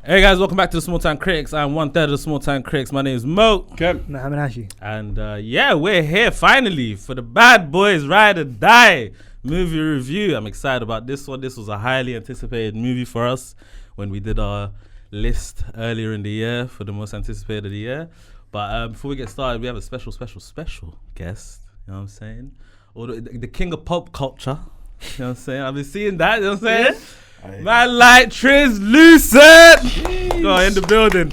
Hey guys, welcome back to the Small Time Critics. I'm one third of the Small Time Critics. My name is Moe. No, I'm Hashi. And we're here finally for the Bad Boys Ride or Die movie review. I'm excited about this one. This was a highly anticipated movie for us when we did our list earlier in the year for the most anticipated of the year. But before we get started, we have a special guest. You know what I'm saying? Or the king of pop culture. You know what I'm saying? I've been seeing that. You know what I'm saying? Man like TRIZLUCENT. Go in the building.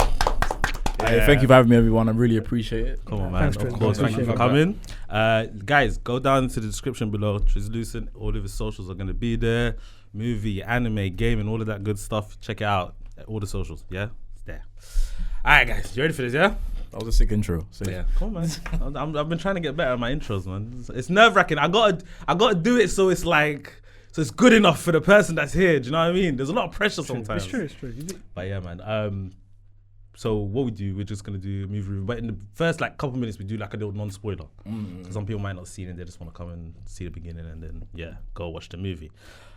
Hey, thank you for having me, everyone. I really appreciate it. Come on, man. Of course, thank you for coming. Guys, go down into the description below. TRIZLUCENT, all of his socials are going to be there. Movie, anime, gaming, all of that good stuff. Check it out. All the socials, yeah? It's there. All right, guys. You ready for this, yeah? That was a sick intro. Yeah, come on, man. I've been trying to get better at my intros, man. It's nerve-wracking. I gotta do it so it's like... So it's good enough for the person that's here. Do you know what I mean? There's a lot of pressure sometimes. It's true. But yeah, man. So what we do, we're just gonna do a movie review. But in the first couple minutes, we do a little non-spoiler. Because some people might not see it and they just want to come and see the beginning and then go watch the movie.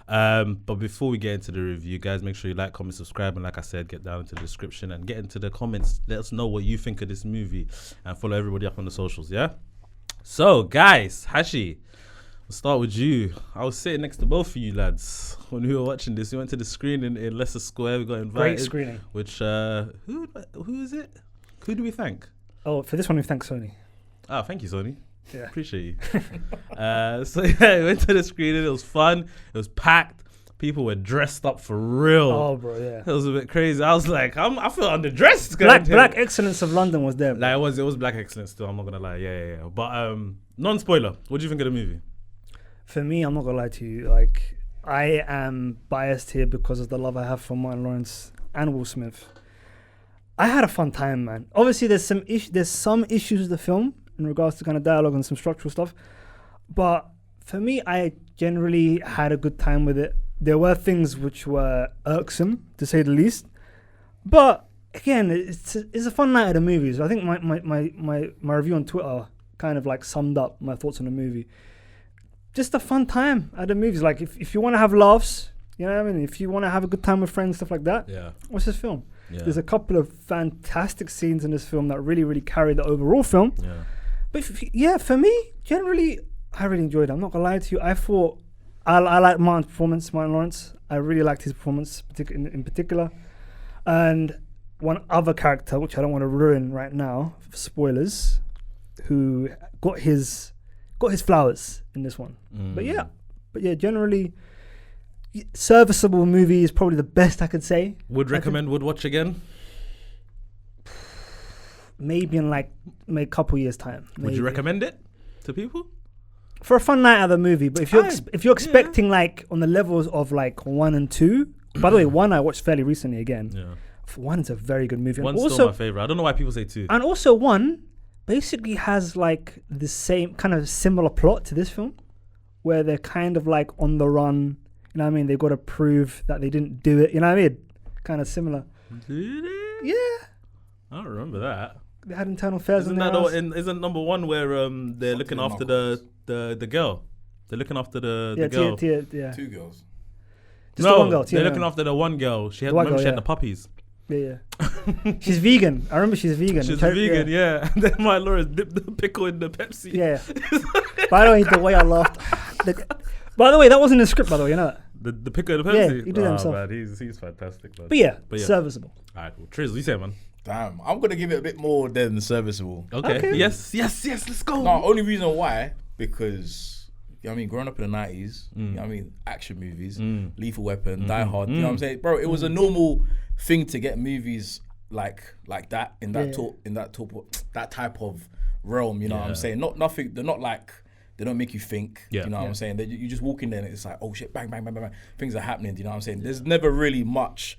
But before we get into the review, guys, make sure you like, comment, subscribe, and like I said, get down into the description and get into the comments. Let us know what you think of this movie and follow everybody up on the socials. Yeah. So guys, Hashi. We'll start with you. I was sitting next to both of you lads when we were watching this. We went to the screening in Leicester Square. We got invited. Great screening. Which who is it? Who do we thank? Oh, for this one we thank Sony. Oh, thank you, Sony. Yeah. Appreciate you. So yeah, we went to the screening. It was fun. It was packed. People were dressed up for real. Oh, bro, yeah. It was a bit crazy. I was like, I feel underdressed. Black Excellence of London was there. Like it was Black Excellence still. I'm not gonna lie. Yeah. But non-spoiler. What do you think of the movie? For me, I'm not gonna lie to you. Like, I am biased here because of the love I have for Martin Lawrence and Will Smith. I had a fun time, man. Obviously, there's some issues with the film in regards to kind of dialogue and some structural stuff. But for me, I generally had a good time with it. There were things which were irksome, to say the least. But again, it's a fun night at the movies. I think my review on Twitter kind of like summed up my thoughts on the movie. Just a fun time at the movies. Like if you want to have laughs, you know what I mean? If you want to have a good time with friends, stuff like that, watch this film. Yeah. There's a couple of fantastic scenes in this film that really, really carry the overall film. Yeah. But for me, generally, I really enjoyed it. I'm not going to lie to you. I thought I liked Martin Lawrence. I really liked his performance in particular. And one other character, which I don't want to ruin right now, for spoilers, who got his flowers in this one. But yeah, generally serviceable movie is probably the best I could say. Would watch again? Maybe in a couple years time. Maybe. Would you recommend it to people? For a fun night at the movie, but if you're expecting like on the levels of like 1 and 2, by the way, 1 I watched fairly recently again. Yeah. 1 is a very good movie. 1's still my favorite. I don't know why people say 2. And also 1 basically has like the same kind of similar plot to this film, where they're kind of like on the run. You know what I mean? They've got to prove that they didn't do it. You know what I mean? Kind of similar. Did it? Yeah. I don't remember that. They had internal affairs. Isn't number 1 where they're looking after the girl? They're looking after the girl. 2 girls. Just the one girl. They're looking after the one girl. She had the puppies. Yeah. She's vegan. I remember she's vegan. She's vegan, yeah. And then my Lawrence dipped the pickle in the Pepsi. Yeah. By the way, the way I laughed. By the way, that wasn't in the script, by the way, you know that? The pickle in the Pepsi? Yeah, he did that himself. Man, he's fantastic, man. But yeah, serviceable. All right, cool. Triz, what you say, man? Damn, I'm going to give it a bit more than serviceable. Okay. Yes, let's go. No, only reason why, because, you know what I mean, growing up in the 90s, you know what I mean, action movies, Lethal Weapon, Die Hard, you know what I'm saying? Bro, it was a normal thing to get movies like that in that type of realm, you know what I'm saying? They're not like, they don't make you think, you know what I'm saying? You just walk in there and it's like, oh shit, bang, bang, bang, bang, bang. Things are happening, you know what I'm saying? There's never really much,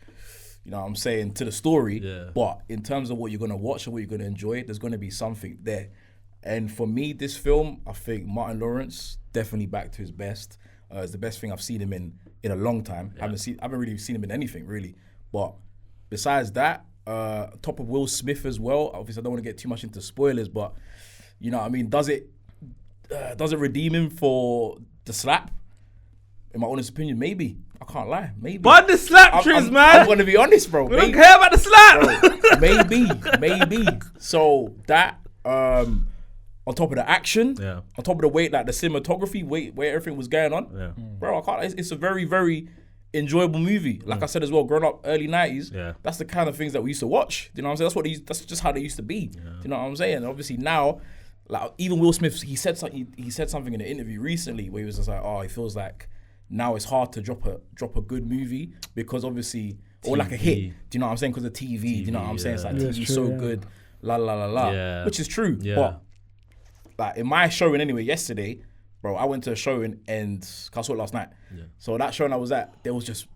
you know what I'm saying, to the story, but in terms of what you're going to watch and what you're going to enjoy, there's going to be something there. And for me, this film, I think Martin Lawrence definitely back to his best. It's the best thing I've seen him in a long time. I haven't really seen him in anything really. But besides that, top of Will Smith as well. Obviously, I don't want to get too much into spoilers, but you know what I mean, does it redeem him for the slap? In my honest opinion, maybe. I can't lie. Maybe. But the slap, Triz, man. I'm gonna be honest, bro. We don't care about the slap. Bro, maybe. So that on top of the action, Yeah. on top of the way, like the cinematography, where everything was going on, Yeah. bro, I can't. It's a very, very enjoyable movie. Like I said as well, growing up early 90s, Yeah. that's the kind of things that we used to watch. You know what I'm saying? That's just how they used to be. You know what I'm saying? And obviously now, like even Will Smith, he said something in an interview recently where he was just like, oh, he feels like now it's hard to drop a good movie because obviously, or like a hit. Do you know what I'm saying? Because of TV. Do you know what I'm saying? It's like Yeah, TV's it's true, so yeah. good, la la la la, Yeah. which is true. Yeah. But like in my showing anyway yesterday, bro, I went to a showing and 'cause I saw it last night. Yeah. So that showing I was at, there must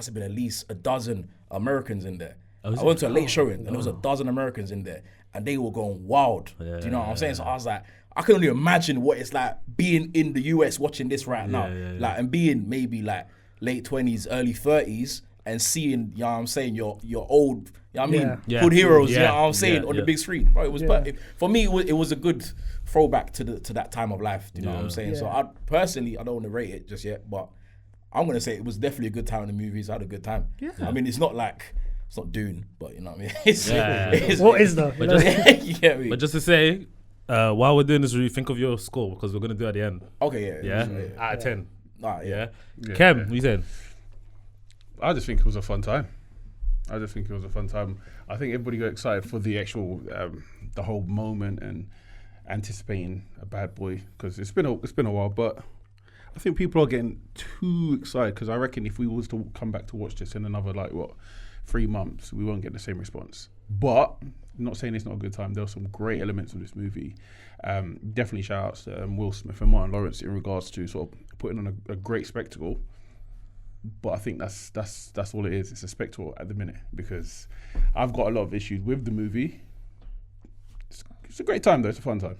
have been at least a dozen Americans in there. Oh, is I it? went to a late showing and there was a dozen Americans in there and they were going wild. Yeah, Do you know what I'm saying? So I was like, I can only imagine what it's like being in the US watching this right now. Like and being maybe like late 20s, early 30s and seeing, you know what I'm saying, your old, you know what I mean, Yeah. hood heroes, you Yeah. know what I'm saying, on the big screen. Bro, it was perfect. For me, it was a good throwback to that time of life. Do you know what I'm saying? So I don't want to rate it just yet, but I'm gonna say it was definitely a good time in the movies. I had a good time. Yeah. I mean, it's not Dune, but you know what I mean. It's, What is though? But just, you get me? but just to say, while we're doing this review, think of your score because we're gonna do it at the end. Okay, Yeah, yeah. out of 10. Nah, yeah. Yeah. Kem, what you said? I just think it was a fun time. I think everybody got excited for the actual, the whole moment and anticipating a Bad Boy because it's been a while, but I think people are getting too excited because I reckon if we was to come back to watch this in another 3 months, we won't get the same response. But I'm not saying it's not a good time. There were some great elements of this movie. Definitely shout outs to Will Smith and Martin Lawrence in regards to sort of putting on a great spectacle. But I think that's all it is. It's a spectacle at the minute because I've got a lot of issues with the movie. It's a great time though. It's a fun time.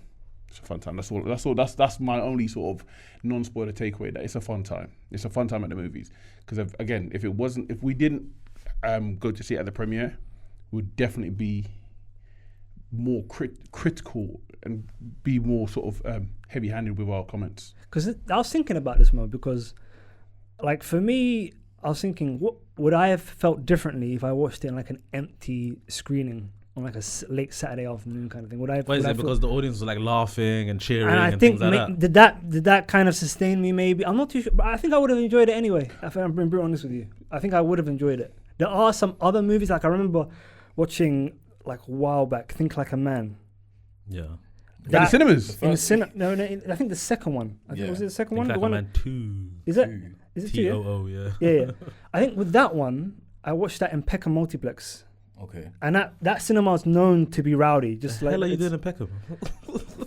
It's a fun time. That's all. That's my only sort of non-spoiler takeaway. That it's a fun time. It's a fun time at the movies because again, if we didn't go to see it at the premiere, we'd definitely be more critical and be more sort of heavy-handed with our comments. Because I was thinking about this more because, like for me, I was thinking, what would I have felt differently if I watched it in like an empty screening on like a late Saturday afternoon kind of thing? Would I? Why is would I it feel- because the audience was like laughing and cheering And I and think things like that? did that kind of sustain me? Maybe I'm not too sure, but I think I would have enjoyed it anyway. If I'm being brutally honest with you, I think I would have enjoyed it. There are some other movies like I remember watching like a while back, Think Like a Man. Yeah. In the cinemas. In the cinema, no, I think the second one. I think Yeah. was it the second Think one? like The one a Man 2. is it? Is it two? Yeah? TOO, yeah. Yeah. I think with that one, I watched that in Peckham Multiplex, Okay. and that cinema is known to be rowdy. Just The like hell are you it's- doing in Peckham?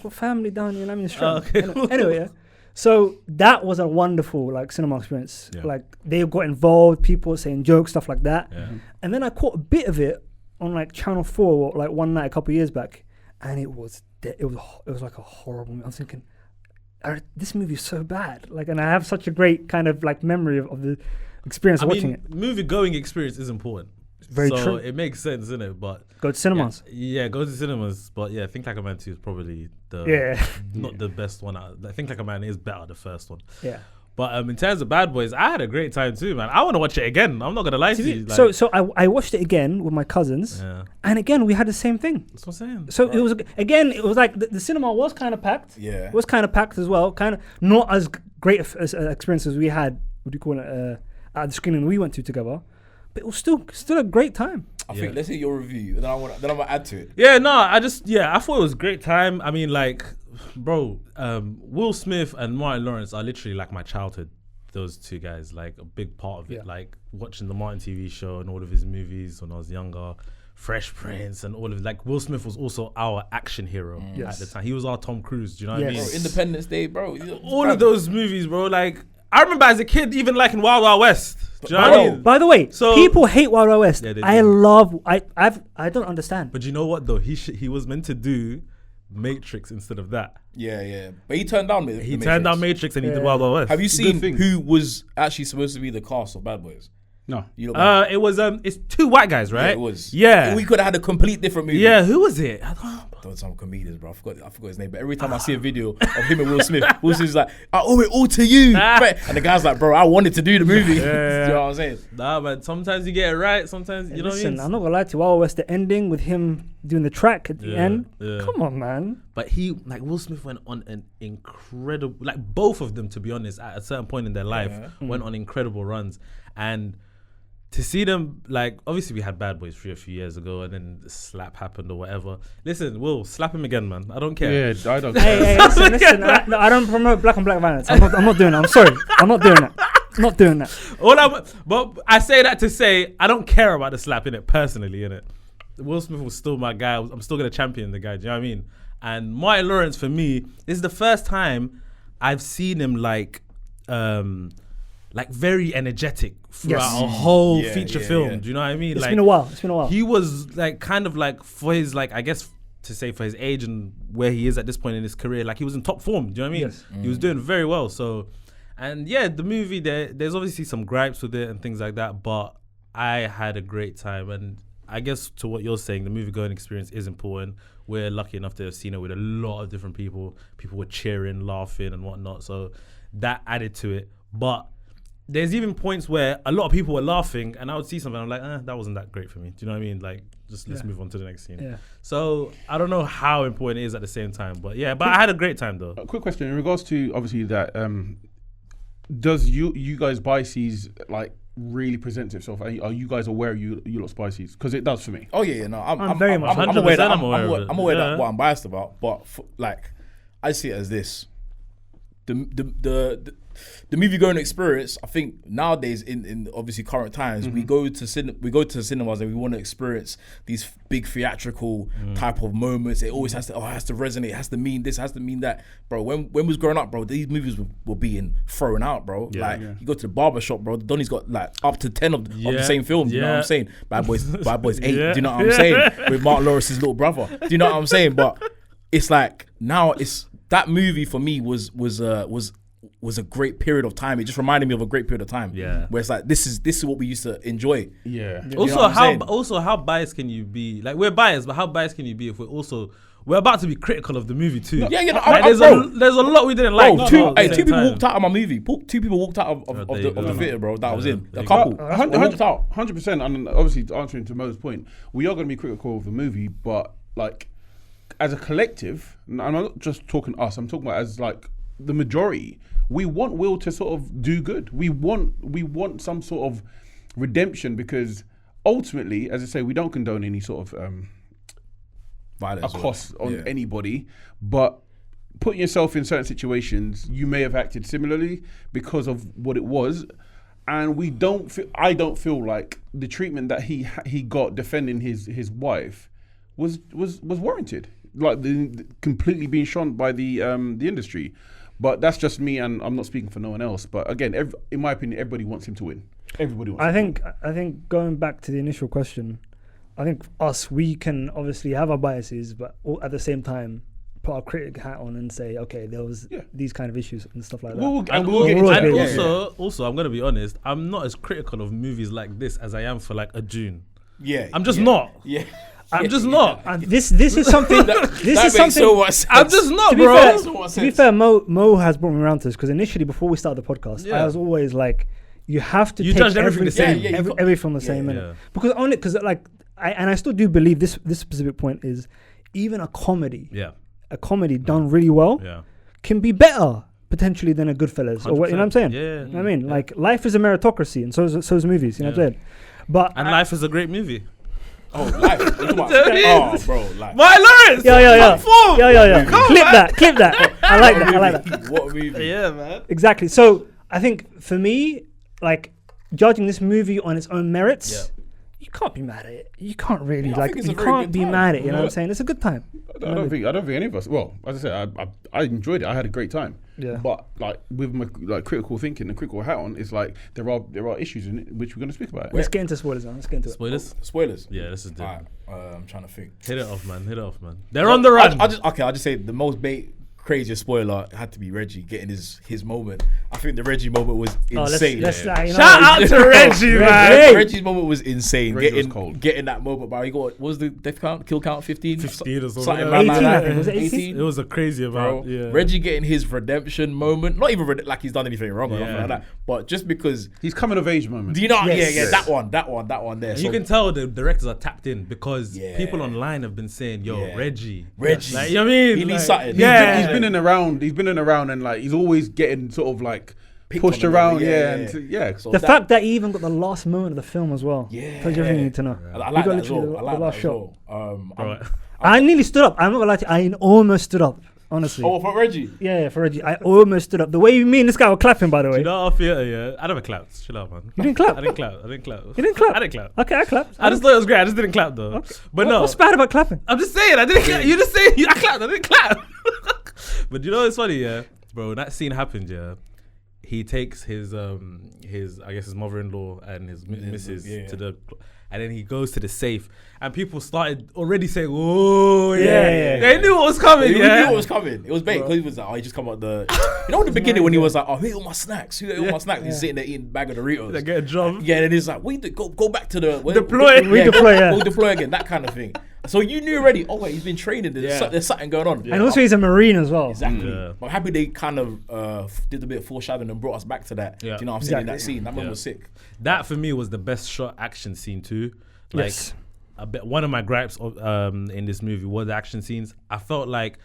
for family down here, I mean, okay, cool. Anyway, yeah. So that was a wonderful like cinema experience. Yeah. Like they got involved, people saying jokes, stuff like that. Yeah. And then I caught a bit of it on like Channel 4 like one night a couple of years back, and it was like a horrible movie. I was thinking, this movie is so bad. Like, and I have such a great kind of like memory of the experience watching it. Movie going experience is important. Very so true. It makes sense, isn't it? But Go to cinemas. yeah, go to cinemas. But yeah, Think Like a Man 2 is probably not the best one. I think Like a Man is better, the first one. Yeah. But in terms of Bad Boys, I had a great time too, man. I want to watch it again. I'm not gonna lie to you. Like, So I watched it again with my cousins, yeah, and again we had the same thing. that's what I'm saying. So it was like the cinema was kind of packed. Yeah. It was kind of packed as well. Kind of not as great as experience as we had. What do you call it? At the screening we went to together, but it was still a great time. I think let's hear your review, and then I'm gonna add to it. Yeah, no, I thought it was a great time. I mean, like, bro, Will Smith and Martin Lawrence are literally like my childhood. Those two guys, like a big part of it. Yeah. Like watching the Martin TV show and all of his movies when I was younger, Fresh Prince and all of it. Like Will Smith was also our action hero at the time. He was our Tom Cruise. Do you know what I mean? Yes. Bro, Independence Day, bro. All of those movies, bro. Like I remember as a kid, even like in Wild Wild West. Do you know what I mean? By the way, So- people hate Wild Wild West. Yeah, they I do. love. I don't understand. But you know what though? He was meant to do Matrix instead of that. Yeah. But he turned down. He turned down Matrix and he did Wild Wild West. Have you seen thing. who was actually supposed to be the cast of Bad Boys? No. You look back. It was it's two white guys, right? Yeah, it was. Yeah. We could have had a complete different movie. Yeah, who was it? I don't There was some comedians, bro. I forgot his name. But every time I see a video of him and Will Smith is like, I owe it all to you. And the guy's like, bro, I wanted to do the movie. You know what I'm saying? Nah, man. Sometimes you get it right. Sometimes you know what I Listen, mean. I'm not gonna lie to you. Wild West, the ending with him doing the track at the end. Yeah. Come on, man. But he, like, Will Smith went on an incredible, like, both of them, to be honest, at a certain point in their life, went on incredible runs. And to see them, like, obviously we had Bad Boys 3 a few years ago, and then the slap happened or whatever. Listen, Will, slap him again, man. I don't care. Yeah, I don't. Hey, listen. I don't promote black on black violence. I'm not doing that. I'm sorry. I'm not doing that. I'm not doing that. But I say that to say I don't care about the slap in it personally, in it. Will Smith was still my guy. I'm still gonna champion the guy. Do you know what I mean? And Martin Lawrence, for me, this is the first time I've seen him like very energetic throughout a whole feature film. Yeah. Do you know what I mean? It's been a while. He was like kind of like for his like I guess to say for his age and where he is at this point in his career, like he was in top form. Do you know what I mean? Yes. He was doing very well. So, and yeah, the movie there's obviously some gripes with it and things like that, but I had a great time. And I guess to what you're saying, the movie going experience is important. We're lucky enough to have seen it with a lot of different people. People were cheering, laughing, and whatnot. So that added to it. But there's even points where a lot of people were laughing, and I would see something, I'm like, that wasn't that great for me. Do you know what I mean? Like, just let's move on to the next scene. Yeah. So I don't know how important it is at the same time, but yeah, but I had a great time though. A quick question in regards to obviously that. Does you guys biases like really present itself? Are you guys aware you lot's biases? Because it does for me. Oh yeah, no, I'm very much. I'm aware that I'm aware of it. I'm aware Yeah. that what I'm biased about, but like I see it as this: the movie going experience. I think nowadays in obviously current times, we go to cinemas and we want to experience these big theatrical type of moments. It always has to resonate, it has to mean this, it has to mean that, bro. When we was growing up, bro, these movies were being thrown out, bro. You go to the barber shop, bro. Donnie's got like up to 10 of the same films. You know what I'm saying? Bad Boys 8. Do you know what I'm saying? With Martin Lawrence's little brother. Do you know what I'm saying? But it's like now that movie for me was a great period of time. It just reminded me of a great period of time. Yeah. Where it's like this is what we used to enjoy. Yeah. You know what I'm saying? How biased can you be? Like we're biased, but how biased can you be if we're about to be critical of the movie too? Yeah, you know, Like, there's a lot we didn't like. Two at the same people time. walked out of my movie. Two people walked out of the theater, bro. That was in there a you couple. go. They walked out. 100%. And obviously answering to Mo's point, we are going to be critical of the movie, but like as a collective, and I'm not just talking us. I'm talking about as like the majority. We want Will to sort of do good. We want some sort of redemption, because ultimately, as I say, we don't condone any sort of Violence cost on anybody. But putting yourself in certain situations, you may have acted similarly because of what it was, and I don't feel like the treatment that he got defending his wife was warranted. Like completely being shunned by the industry. But that's just me, and I'm not speaking for no one else. But again, in my opinion, everybody wants him to win. Everybody wants. I think going back to the initial question, I think we can obviously have our biases, but at the same time put our critic hat on and say, okay, there was these kind of issues and stuff like that. Also, I'm gonna be honest. I'm not as critical of movies like this as I am for like a June. Yeah, I'm just not. Yeah. I'm just not. This is something. This is something. So much sense. I'm just not, To be bro. fair, to be fair, Mo has brought me around to this, because initially before we started the podcast, I was always like, you have to take judged everything the same. every film the same, innit? Because like I still do believe this specific point is even a comedy done really well can be better potentially than a Goodfellas or what, you know what I'm saying? Yeah. You know what I mean, like life is a meritocracy, and so is movies. You know what I'm saying? But Life is a great movie. Oh, life. Oh, bro, life. My Lawrence. Yeah. Come Clip that. I like that. What a movie. Yeah, man. Exactly. So I think for me, like judging this movie on its own merits, you can't be mad at it. You can't really I think it's a you very can't good be time. mad at it. You know what I'm saying? It's a good time. I don't think any of us. Well, as I said, I enjoyed it. I had a great time. Yeah. But like with my like critical thinking and critical hat on, it's like there are issues in it which we're going to speak about. Let's get into spoilers now. Let's get into it. Spoilers. Yeah, this is different. Alright, I'm trying to think. Hit it off, man. They're on the run. I'll just say the most craziest spoiler had to be Reggie getting his moment. I think the Reggie moment was Oh, insane. Shout out to Reggie, man. Reggie's moment was insane. Reggie was cold. Getting that moment, but he got, what was the death count? Kill count 15? 15 or something. Something Yeah. like 18, that. I think. Was it 18? It was a crazy amount. Bro, Yeah. Reggie getting his redemption moment, not even like he's done anything wrong or Yeah. nothing like that, but just because, He's coming of age moment. do you know? Yes. Yeah, that one there. And So, you can tell the directors are tapped in because Yeah. people online have been saying, "Yo, Yeah. Reggie, Reggie. like, you know what I mean? He needs Like, something. Yeah, He's been in and around, and like he's always getting sort of like Picked pushed on him, around. yeah. Yeah. So The that- fact that he even got the last moment of the film as well. Yeah. Tells you everything you need to know. I He like got that as literally well. I the like last that as shot. well. Right. I nearly stood up. I'm not gonna lie to you. I almost stood up. Honestly. Oh, for Reggie. Yeah, for Reggie. I almost stood up. The way me and this guy were clapping, by the way. You know our theater, yeah. I never clapped. Chill out, man. You didn't clap? I didn't clap. You didn't clap? I didn't clap. Okay, I clapped. I just thought it was great. I just didn't clap though. Okay. But no, What's bad about clapping? I'm just saying I didn't clap. You just saying I clapped. I didn't clap. But you know what's funny, yeah, bro. When that scene happened, yeah, he takes his I guess his mother-in-law and his missus yeah. to the, and then he goes to the safe, and people started already saying, "Oh yeah, Yeah. they knew what was coming." We Yeah, knew what was coming. It was bait because he was like, oh, he just come out the. You know, in the beginning when he was like, oh, who ate all my snacks? Who ate all my snacks? He's sitting there eating a bag of Doritos. they get a job. Yeah, and he's like, go back to the Deploy. Redeploy, yeah. Go deploy again, that kind of thing. So you knew already. Oh wait, he's been training. There's something going on. And also he's a Marine as well. Exactly. Yeah. I'm happy they kind of did a bit of foreshadowing and brought us back to that. Yeah. Do you know what I'm saying? In that Exactly. scene, that one Yeah. was sick. That for me was the best shot action scene too. Like Yes. one of my gripes in this movie was the action scenes. I felt like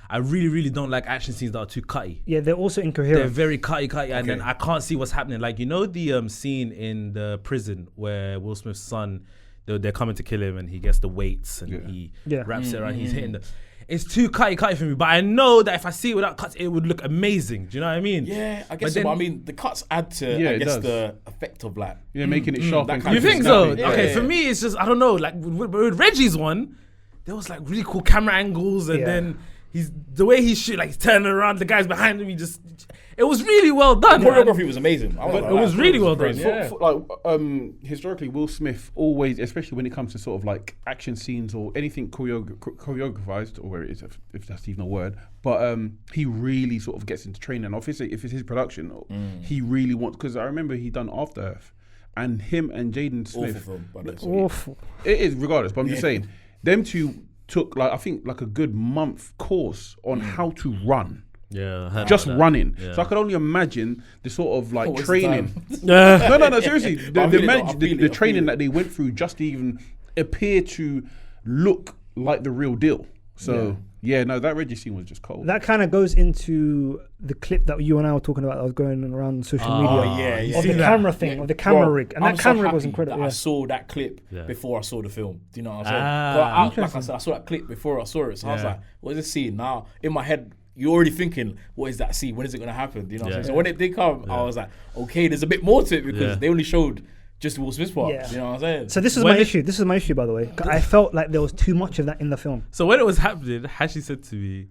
I really don't like action scenes that are too cutty. Yeah, they're also They're incoherent. very cutty, and then Okay. I can't see what's happening. Like, you know the scene in the prison where Will Smith's son, they're coming to kill him, and he gets the weights and he Yeah. wraps it around. He's hitting the. It's too cutty for me, but I know that if I see it without cuts, it would look amazing. Do you know what I mean? Yeah, I guess But so. But I then- mean, the cuts add to, Yeah, I it guess, does. the effect of like. Yeah, making it sharp that and kind You of think thing. so? Yeah, Okay, yeah, for yeah. me, it's just I don't know. Like with Reggie's one, there was like really cool camera angles, and Yeah. then the way he shoot, like he's turning around, the guys behind him, it was really well done. man. Choreography was amazing. But it was really well done. crazy. Yeah. Historically, Will Smith always, especially when it comes to sort of like action scenes or anything choreographed, or where it is, if that's even a word, but he really sort of gets into training. Obviously, if it's his production, he really wants, because I remember he done After Earth, and him and Jaden Awful Smith, film, by the way. Awful. it is regardless, but I'm just saying, them two took like, I think like a good month course on how to run. Yeah, I heard Just about that. running. Yeah. So I can only imagine the sort of like What was the training. time? No, seriously. But I feel it, though. I The feel it, I feel training it. that they went through just to even appear to look like the real deal. So, yeah, no, that Reggie scene was just cold. That kind of goes into the clip that you and I were talking about that was going around social media. Oh, yeah, yeah. Of the seen that? camera thing, of the camera Bro, rig. And I'm that so camera was happy incredible. that Yeah. I saw that clip Yeah. before I saw the film. Do you know what I'm saying? Ah. But like I said, I saw that clip before I saw it. So I was Yeah. like, what is this scene? Now, in my head, you're already thinking, what is that scene? When is it going to happen? Do you know what I'm Yeah. saying? So when it did come, I was like, okay, there's a bit more to it because Yeah. they only showed just Will Smith's part. Yeah. Do you know what I'm saying? So this is When my it- issue. This is my issue, by the way. I felt like there was too much of that in the film. So when it was happening, Hashi said to me,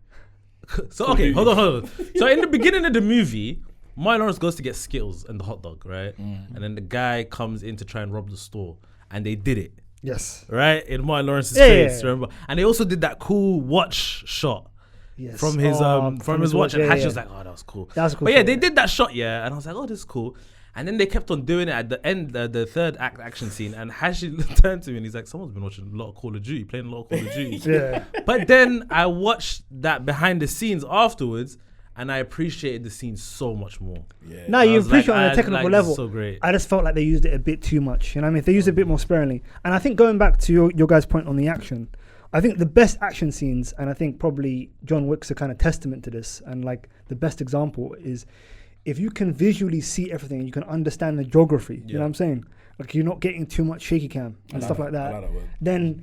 so okay, hold on. So in the beginning of the movie, Martin Lawrence goes to get Skittles and the hot dog, right? And then the guy comes in to try and rob the store, and they did it, Yes. right? In Martin Lawrence's Yeah, face, yeah. remember? And they also did that cool watch shot Yes. from his watch, and yeah, Hashi yeah. was like, "Oh, that was cool." That was a cool But yeah, shot, they yeah. did that shot, yeah, and I was like, "Oh, this is cool." And then they kept on doing it at the end, the third action scene, and Hashi turned to me and he's like, "Someone's been watching a lot of Call of Duty, playing a lot of Call of Duty." Yeah. But then I watched that behind the scenes afterwards, and I appreciated the scene so much more. No, I you was appreciate like, it on a technical this is level. so great. I just felt like they used it a bit too much. You know what I mean? If they used it a bit more sparingly. And I think going back to your guys' point on the action, I think the best action scenes, and I think probably John Wick's a kind of testament to this, and like the best example is if you can visually see everything, you can understand the geography. You know what I'm saying? Like you're not getting too much shaky cam and stuff like that. I like that word.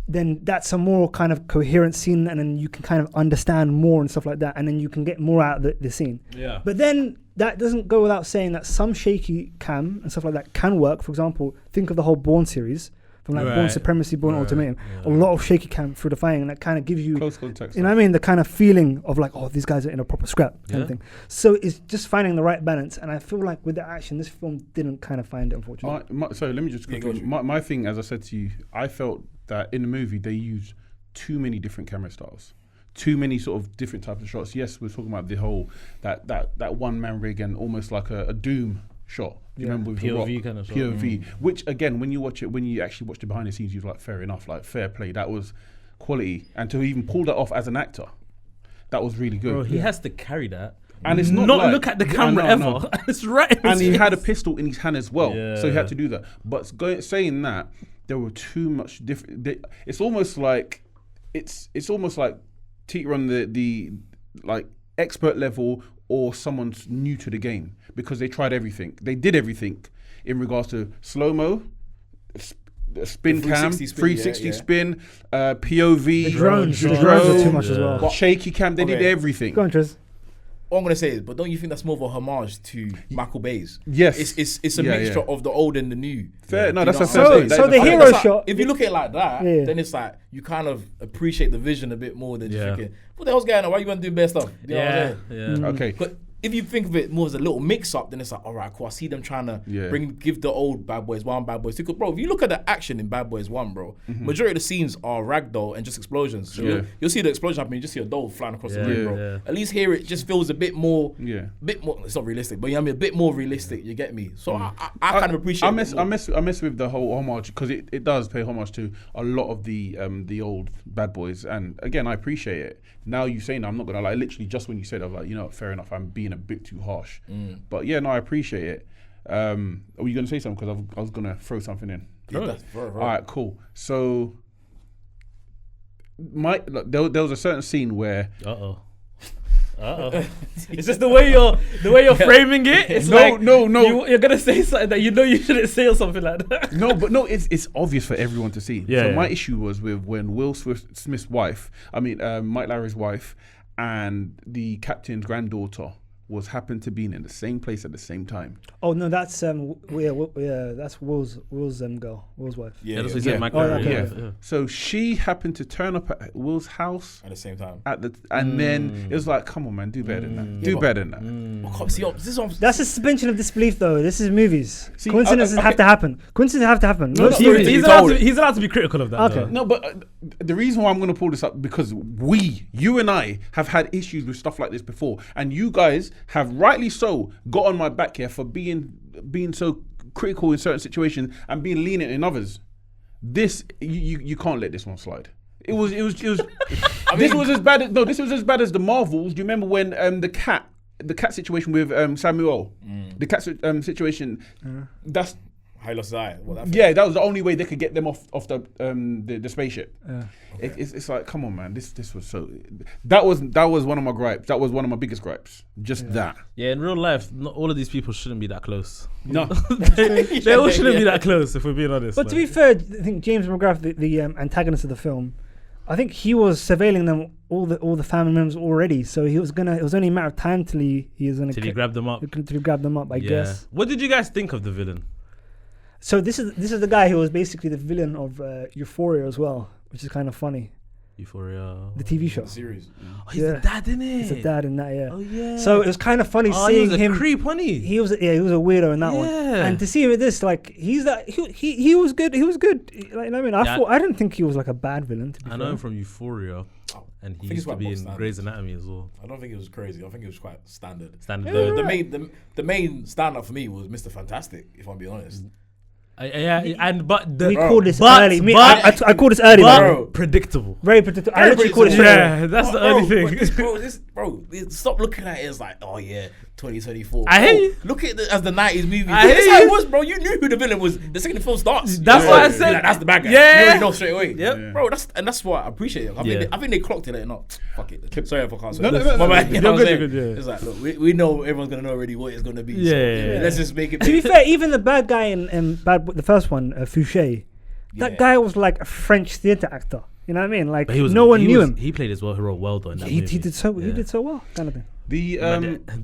Then that's a more kind of coherent scene, and then you can kind of understand more and stuff like that, and then you can get more out of the scene. Yeah. But then that doesn't go without saying that some shaky cam and stuff like that can work. For example, think of the whole Bourne series, from like Bourne Right. Supremacy, Bourne Right, Ultimatum. yeah. A lot of shaky cam through the fighting, and that kind of gives you, Close context. you know what I mean, the kind of feeling of like, oh, these guys are in a proper scrap kind Yeah. of thing. So it's just finding the right balance, and I feel like with the action, this film didn't kind of find it, unfortunately. So let me just Yeah, quickly. go My thing, as I said to you, I felt that in the movie they used too many different camera styles, too many sort of different types of shots. Yes, we're talking about the whole that one man rig and almost like a Doom shot. Do you remember with The POV Rock? kind of shot. POV, which again, when you actually watch the behind the scenes, you're like, fair enough, like fair play. That was quality, and to even pull that off as an actor, that was really good. Bro, he has to carry that. And it's not not like, look at the camera ever. no. It's right in And his he had a face. pistol in his hand as well, so he had Yeah. to do that. But saying that, there were too much different. It's almost like teeter on the like expert level or someone's new to the game, because they tried everything. They did everything in regards to slow mo, spin cam, 360 spin, 360 yeah. spin, POV, The drones are drone, too much as well. But- shaky cam. They did Okay. everything. Go on, Triz. All I'm gonna say is, but don't you think that's more of a homage to Michael Bay's? Yes. It's a Yeah, mixture yeah. of the old and the new. Fair. No, You that's know a what fair I'm thing. saying? That So is the a fair hero thing. That's shot. like, if you look at it like that, Yeah. then it's like you kind of appreciate the vision a bit more than just Yeah. thinking, what the hell's going on? Why you want to do bad stuff? You know what I'm Yeah, saying? yeah. Okay. But if you think of it more as a little mix-up, then it's like, all right, cool. I see them trying to Yeah. give the old Bad Boys 1, Bad Boys 2. Because, bro, if you look at the action in Bad Boys 1, bro, majority of the scenes are ragdoll and just explosions. So Yeah. you'll see the explosion happen, you just see a doll flying across the Yeah, room, bro. yeah. At least here it just feels a bit more, Yeah. it's not realistic, but you know what I mean, a bit more realistic, you get me? So I kind of appreciate I it mess more. with the whole homage, because it does pay homage to a lot of the old Bad Boys, and again, I appreciate it. Now you saying that, I'm not gonna lie. Literally, just when you said, I was like, you know, fair enough. I'm being a bit too harsh, but yeah, no, I appreciate it. Are you gonna say something? Because I was gonna throw something in. Yeah, that's right. All right, cool. So, there was a certain scene where It's just the way you're framing it. It's No, You're gonna say something that you know you shouldn't say or something like that. No, it's obvious for everyone to see. Yeah, So yeah. my issue was with when Will Smith's wife, Mike Larry's wife, and the captain's granddaughter happened to be in the same place at the same time. Oh no, that's that's Will's girl, Will's wife. Yeah, That's yeah. what he said, Yeah. Mike Oh, Larry, okay. yeah. So she happened to turn up at Will's house At the same time. and then it was like, come on, man, do better than that. Do but- better than that. Oh, see, this is what That's a suspension of disbelief, though. This is movies. See, Coincidences okay. have to happen. Coincidences have to happen. No, no, story. he- He's allowed to be critical of that. Okay. though. No, but the reason why I'm going to pull this up, because you and I have had issues with stuff like this before, and you guys have rightly so got on my back here for being so critical in certain situations and being lenient in others. This you can't let this one slide. It was this was as bad as the Marvels. Do you remember when the cat situation with Samuel, the cat situation? That's How he lost his eye. What, that yeah, that was the only way they could get them off the spaceship. It's like, come on, man. This was so. That was one of my gripes. That was one of my biggest gripes. Just that. Yeah, in real life, not all of these people shouldn't be that close. No. They all shouldn't be that close, if we're being honest. But to be fair, I think James McGrath, the antagonist of the film, I think he was surveilling them, all the family members already. So it was only a matter of time till he was gonna till he grabbed them up. I guess. What did you guys think of the villain? So this is the guy who was basically the villain of Euphoria as well, which is kind of funny. Euphoria. The TV show. the series. Oh, he's Yeah. the dad, isn't he? He's a dad in that, yeah. Oh yeah. So it was kind of funny oh, he seeing was a him. creep, wasn't he? He was a weirdo in that one, Yeah. and to see him with this, like he was good. He was good. Like, I mean, I didn't think he was like a bad villain. To be I know fair. him from Euphoria, and he think used it's to quite be bog in standard. Grey's Anatomy as well. I don't think it was crazy. I think it was quite standard. Standard. The main stand-up for me was Mr. Fantastic, if I'm being honest. But We called this but- early. but- I called this early, but man. predictable. Very predictable. I literally called this predictable. early. Yeah, that's the Bro, only but thing. this, bro, stop looking at it as like, oh yeah, 2024. I hear you. Look at it as the 90s movie. I That's hear how you. it was, bro. You knew who the villain was the second the film starts. That's You why know, I said- like, that's the bad guy. Yeah. You already know straight away. Yep. Yeah. Bro, that's what I appreciate. Yeah. I think they clocked it. Like, no, fuck it. Sorry if I can't. No, My bad, you know what I'm You're saying? good, yeah. It's like, look, we know everyone's gonna know already what it's gonna be. Yeah, so yeah. let's just make it. To be fair, even the bad guy in the first one, Fouché, that Yeah. guy was like a French theatre actor. You know what I mean? Like But no one knew him. He played his role well though in that He movie. did so. He Yeah. did so well, kind of thing. The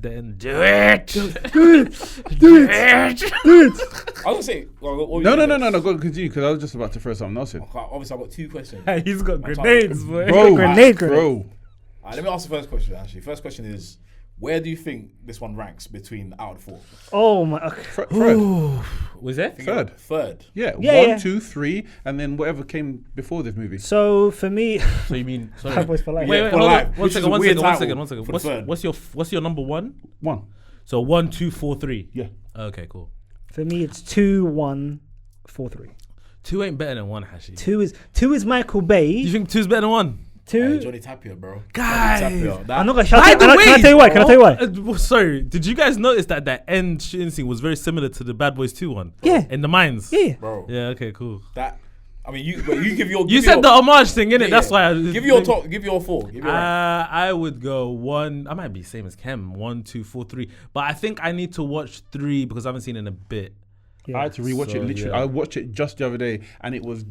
Then do it. Do it. I was gonna say, well, what were you no, gonna say? go continue, because I was just about to throw something else in. Okay, obviously, I've got two questions. He's got I'm grenades, boy. Bro, Grenade. bro. Let me ask the first question. Actually, first question is, Where do you think this one ranks between out of 4? Oh my. Okay. Third. Was it? Third. Yeah, Yeah, 1, 2, 3, and then whatever came before this movie. So for me, So you mean? Sorry. Bad Boys for Life. Wait, For hold life, on. which is a weird One title second. for the third. What's your number 1? 1. So 1, 2, 4, 3. Yeah. Okay, cool. For me, it's 2, 1, 4, 3. 2 ain't better than 1, Hashi. 2 is Michael Bay. You think 2's better than 1? 2. Johnny Tapia, bro. Guys. Johnny Tapia. I'm not gonna shout. By Can the way, I tell you why? Can I tell you why? Sorry, did you guys notice that end shooting scene was very similar to the Bad Boys 2 one? Yeah. In the mines. Yeah. Bro. Yeah. Okay. Cool. That. I mean, you give your. You said the homage thing, innit? That's why. Give your top. Give your 4. Give your. I would go 1. I might be same as Kem. 1, 2, 4, 3. But I think I need to watch 3 because I haven't seen it in a bit. Yeah. I had to rewatch it literally. yeah. I watched it just the other day, and it was.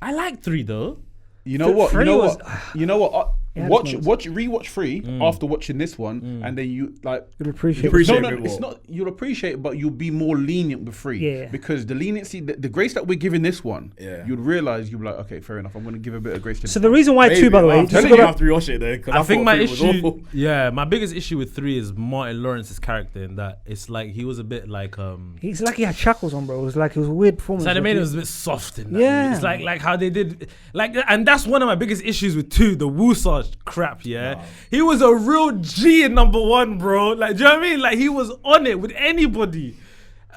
I like 3 though. You know what? You Three know was- what? You know what? Yeah, Rewatch 3 after watching this one, and then you like. You'd appreciate. Appreciate No, it it's more. not. You'll appreciate it, but you'll be more lenient with 3. Yeah. Because the leniency, the grace that we're giving this one, Yeah. you'd realize you'll be like, okay, fair enough. I'm going to give a bit of grace to. So the reason why 2, by the way, I'm just to telling go you back. have to rewatch it then. I think my was issue, awful. my biggest issue with 3 is Martin Lawrence's character in that it's like he was a bit like He's like he had shackles on, bro. It was like it was a weird performance. So they Like, made it he- was a bit soft in that. Yeah. movie. It's like how they did and that's one of my biggest issues with 2, the Woosah crap, yeah. He was a real G in number 1, bro. Like, do you know what I mean? Like he was on it with anybody.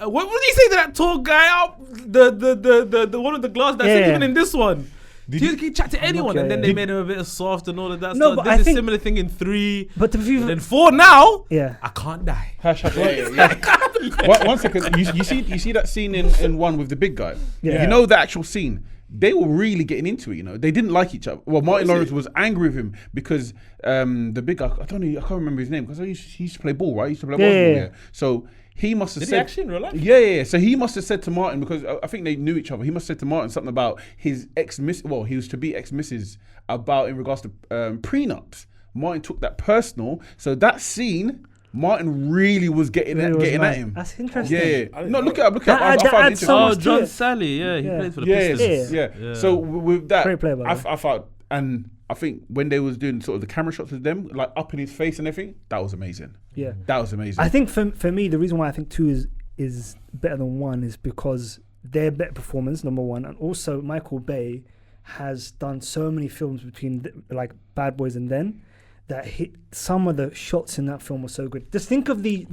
What did he say to that tall guy out? The one with the glass that's Yeah. even in this one. He chat to anyone, okay, and then yeah. they made him a bit soft and all of that No, stuff. but Did I a think- similar thing in 3. But to be And then 4 now, yeah. I can't die. Hash. One second. You see that scene in 1 with the big guy. Yeah. You know the actual scene. They were really getting into it. You know, they didn't like each other. Well, Martin Lawrence was angry with him because the big guy. I can't remember his name because he used to play ball, right? He used to play basketball. Yeah. So he must have Did said. he actually in real life? Yeah. So he must have said to Martin, because I think they knew each other. He must have said to Martin something about his ex-miss. Well, he was to be ex-missus about in regards to prenups. Martin took that personal. So that scene, Martin really was getting Really was at nice. him. That's interesting. Yeah. No, look it up. That I adds found it so interesting. much Oh, to John it. Sally, yeah, he Yeah. played for the Yeah, Pistons. yeah. So with that, Great player, by the way. I thought, and I think when they was doing sort of the camera shots with them, like up in his face and everything, that was amazing. Yeah. That was amazing. I think for me, the reason why I think 2 is better than 1 is because their better performance, number 1, and also Michael Bay has done so many films between like Bad Boys and then that some of the shots in that film were so good. Just think of the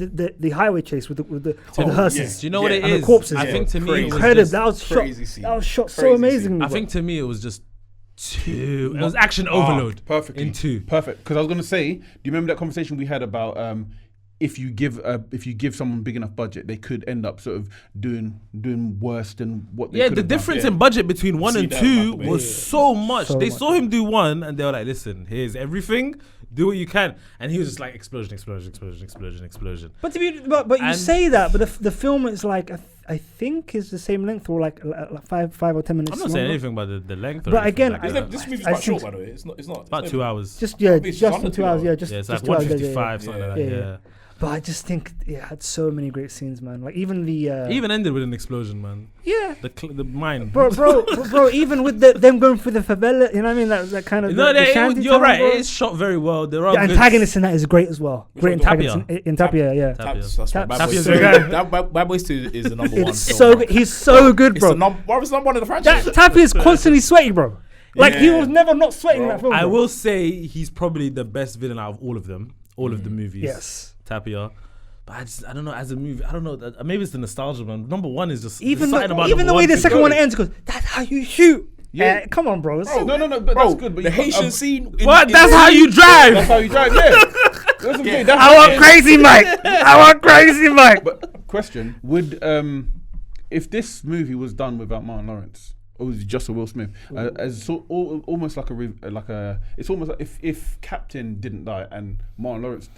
highway chase with the hearses. Do you know what it And the is? corpses. I think to me it was Incredible. just, That was shot. crazy scene. That was shot so Crazy amazingly. scene. I bro. think to me it was just 2. It was action overload. Perfectly. In 2. Perfect. Because I was gonna say, do you remember that conversation we had about if you give someone big enough budget, they could end up sort of doing worse than what they Yeah, could the have done. difference in budget between 1 See and that, 2 Michael Bay. was so much. So They much. saw him do 1 and they were like, listen, here's everything. Do what you can. And he was just like explosion. But you And- say that, but the film is like I think is the same length or like 5 or 10 minutes. I'm not saying longer. anything about the length. Or But anything again, like I- that. This movie's I quite short, think- by the way. It's not. About 2 hours. Just It's just under in 2 2 hours. hours. Yeah, just Yeah, it's just like 2 hours. 155, something like that. Yeah, Yeah. yeah. But I just think it had so many great scenes, man. Like even the Even ended with an explosion, man. yeah. The mine. Bro, even with them going through the favela, you know what I mean? That kind of No, the shanty you're town, right. bro. It is shot very well. There are The good- antagonist in that is great as well. Great one? antagonist in Tapia, yeah. Tapia. That's right. Bad Tapia's Boys the 2. guy. Bad Boys 2 is the number 1. It's film, so bro. good. He's so good, It's bro. why was number 1 in the franchise? That Tapia is constantly sweaty, bro. Like he Yeah. was never not sweating in that film. I bro. will say he's probably the best villain out of all of them, all of the movies. Yes. Tapia. But I don't know, as a movie, I don't know. Maybe it's the nostalgia, man. Number 1 is just Even something about the way the thing. second one ends, goes, that's how you shoot. Yeah. Come on, bro. Bro, No, but bro, that's good. But the you got- Haitian scene. What? That's how you drive. That's how you drive. Yeah. That's what I'm saying. That's I want crazy Mike. I want crazy Mike. But question: would if this movie was done without Martin Lawrence, or was it just a Will Smith, as almost like it's almost like if Captain didn't die and Martin Lawrence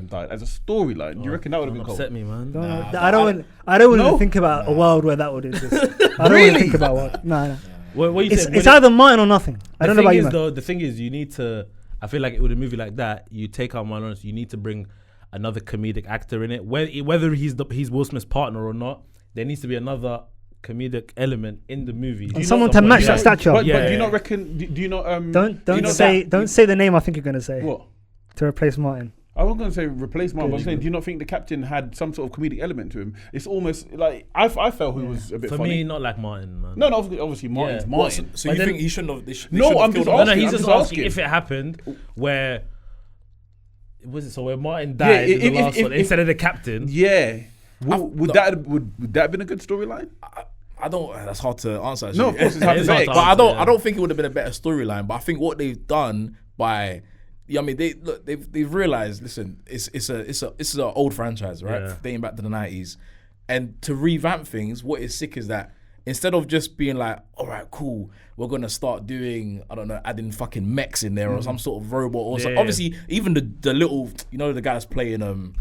died as a storyline, do you reckon that would have been cool? Upset me, man. I don't want No? to think about a world where that would exist. I don't want to think about one. No. What you It's said? either mine or nothing. I don't know about you, man. The thing is, you need to. I feel like with a movie like that, you take out Martin Lawrence. You need to bring another comedic actor in it. Whether he's Will Smith's partner or not, there needs to be another comedic element in the movie. And someone to match that stature. But Yeah. do you not reckon? Do you not? Don't do you not say the name I think you're gonna say What? to replace Martin. I wasn't going to say replace Martin, but I'm saying, do you not think the captain had some sort of comedic element to him? It's almost like I felt he was a bit For funny. me, not like Martin, man. No, obviously Martin's Yeah. Martin. So But you then- think he shouldn't have? They No, shouldn't have I'm killed just him? No, asking. he's I'm just just asking asking. if it happened where was it? So where Martin died in the if- last if- one if- instead of the captain. Yeah. Would look- that have been a good storyline? I don't. That's hard to answer. Actually. No, of course it's hard to It's hard say. to But I answer, don't. yeah. I don't think it would have been a better storyline. But I think what they've done by, yeah, I mean, they've realized. Listen, this is an old franchise, right? Yeah. Dating back to the 90s, and to revamp things. What is sick is that instead of just being like, all right, cool, we're gonna start doing, I don't know, adding fucking mechs in there or some sort of robot or something. Yeah. Obviously, even the little, you know, the guy that's playing you know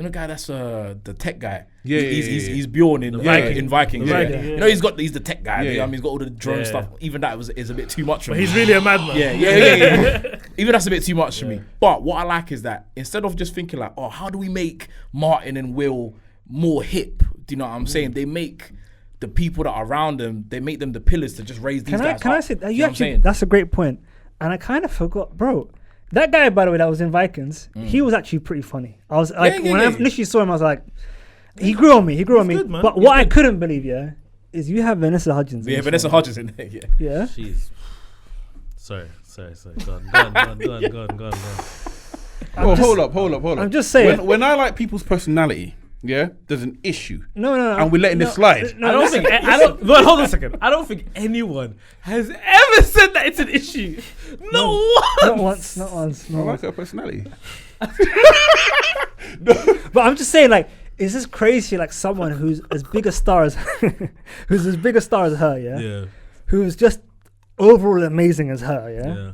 the guy that's the tech guy. Yeah, He's Bjorn in Viking. in Vikings. The Yeah. Viking, You know he's the tech guy. Yeah, I yeah. mean, he's got all the drone Yeah. stuff. Even that is a bit too much for But me. he's really a madman. Yeah. Even that's a bit too much for me. But what I like is that instead of just thinking like, oh, how do we make Martin and Will more hip? Do you know what I'm saying? They make the people that are around them, they make them the pillars to just raise these guys Can I up. say Do that? you You know what I'm actually, saying? that's a great point. And I kind of forgot, bro. That guy, by the way, that was in Vikings, he was actually pretty funny. I was like, yeah, when I yeah. initially saw him, I was like, he grew on me. He grew on me. good, man. But He's what I couldn't believe, is you have Vanessa Hudgens. in Yeah, this Vanessa film. Hudgens in there. Yeah. Yeah. Jeez. Sorry. Go on. Oh, hold up. I'm just saying. When I like people's personality, yeah, there's an issue. No. And we're letting this slide. No, I don't listen, think. I don't. But hold on a second. I don't think anyone has ever said that it's an issue. No Not one. once. Not once. I Not like once. her personality. But I'm just saying, like, is this crazy? Like, someone who's as big a star as her, yeah, Yeah. who's just overall amazing as her, yeah, Yeah.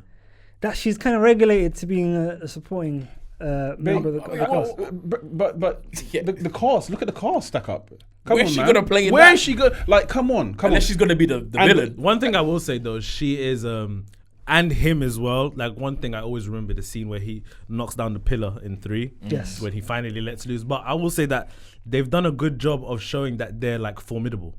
that she's kind of regulated to being a supporting member of the cast. But Yeah. the cast, look at the cast stack up. Come Where's on, she man. gonna play in Where that? is she going? Like, come on. Unless she's gonna be the villain. One thing I will say though, she is and him as well. Like one thing I always remember the scene where he knocks down the pillar in 3. Yes. When he finally lets loose. But I will say that they've done a good job of showing that they're like formidable.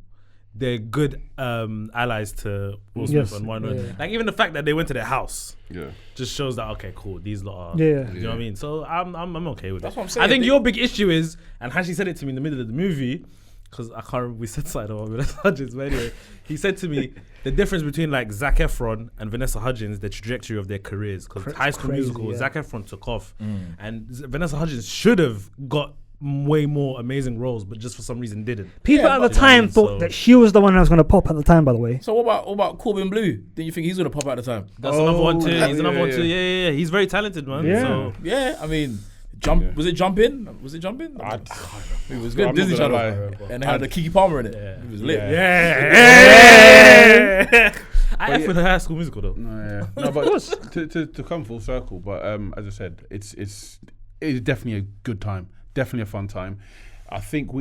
They're good allies to Will Smith Yes, and Warren. yeah. Like even the fact that they went to their house Yeah. just shows that okay, cool. These lot are, Yeah. you know what I mean. So I'm okay with That's it. what I'm saying. I think They- your big issue is, and Hashi said it to me in the middle of the movie, because I can't remember we said something about Vanessa Hudgens, but anyway, he said to me the difference between like Zac Efron and Vanessa Hudgens, the trajectory of their careers. Because High School crazy, Musical, yeah. Zac Efron took off, and Vanessa Hudgens should have got way more amazing roles, but just for some reason didn't. People Yeah, at the but- time So- thought that she was the one that was going to pop at the time, by the way. So what about Corbin Blue? Didn't you think he's gonna pop out at the time? That's another one too. yeah, He's another yeah, one too. yeah. Yeah. He's very talented, man. Yeah. So Yeah, I mean, was it Jump In? It was Jump In? It was good. I'm not Disney gonna Channel. lie. And they had the Kiki Palmer in it. Yeah. It was lit. yeah. I F with High School Musical though. No, yeah. No, but to come full circle, but as I said, it's definitely a good time, definitely a fun time. I think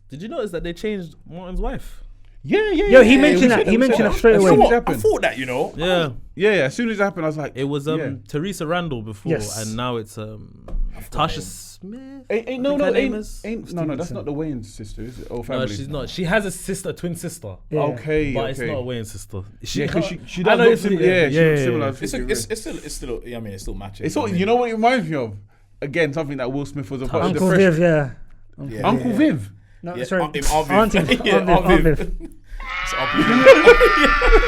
Did you notice that they changed Martin's wife? yeah. Yo, he mentioned that. He mentioned that straight As away. soon as it I happened. thought that, you know. Yeah. Yeah, as soon as it happened, I was like, It was yeah. Teresa Randall before, Yes. and now it's Tasha Smith. Ain't I think her name no, is that's not the Wayne's sister, is it? Or No, family? she's not. She has a sister, twin sister, Yeah. Okay, but it's okay. not a Wayne sister. Yeah, because she I does know look it's- similar. yeah, Yeah, she yeah, looks yeah, similar. yeah. It's still. I mean, it still matches. It's all, you know what it reminds me of? Again, something that Will Smith was a part of. Uncle The Fresh. Viv, yeah. Yeah. Uncle Viv. No, Yeah, sorry. Aunt Viv. Auntie. Yeah, Aunt Aunt Viv. Viv. It's Aunt